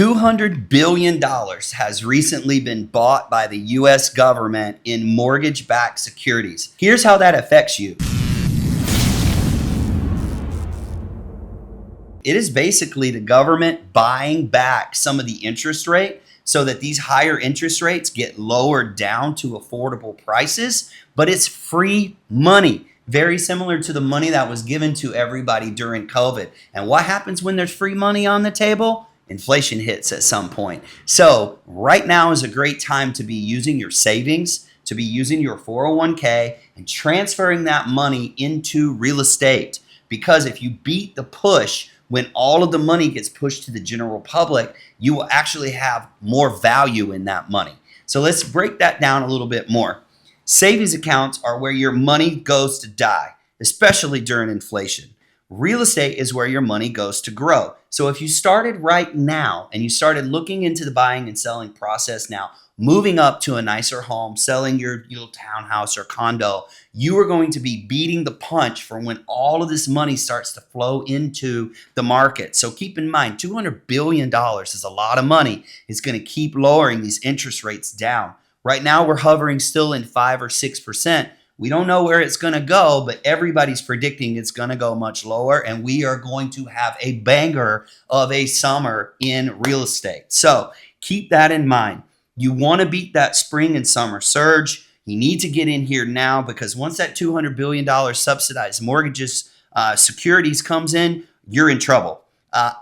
$200 billion has recently been bought by the US government in mortgage-backed securities. Here's how that affects you. It is basically the government buying back some of the interest rate so that these higher interest rates get lowered down to affordable prices, but it's free money. Very similar to the money that was given to everybody during COVID. And what happens when there's free money on the table? Inflation hits at some point. So right now is a great time to be using your savings, to be using your 401k and transferring that money into real estate. Because if you beat the push, when all of the money gets pushed to the general public, you will actually have more value in that money. So let's break that down a little bit more. Savings accounts are where your money goes to die, especially during inflation. Real estate is where your money goes to grow. So if you started right now and you started looking into the buying and selling process now, moving up to a nicer home, selling your little townhouse or condo, you are going to be beating the punch for when all of this money starts to flow into the market. So keep in mind, $200 billion is a lot of money. It's going to keep lowering these interest rates down. Right now, we're hovering still in 5 or 6%. We don't know where it's going to go, but everybody's predicting it's going to go much lower, and we are going to have a banger of a summer in real estate. So keep that in mind. You want to beat that spring and summer surge. You need to get in here now, because once that $200 billion subsidized mortgages, securities comes in, you're in trouble.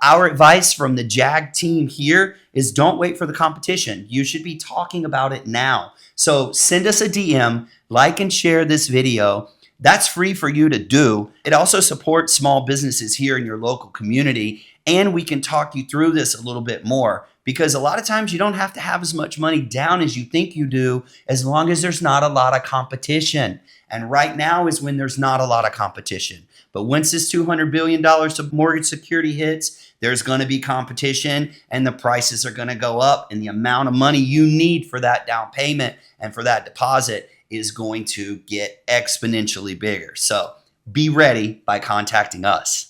Our advice from the JAG team here is don't wait for the competition. You should be talking about it now. So send us a DM, like and share this video. That's free for you to do. It also supports small businesses here in your local community, and we can talk you through this a little bit more, because a lot of times you don't have to have as much money down as you think you do, as long as there's not a lot of competition. And right now is when there's not a lot of competition. But once this $200 billion of mortgage security hits, there's going to be competition, and the prices are going to go up, and the amount of money you need for that down payment and for that deposit is going to get exponentially bigger. So be ready by contacting us.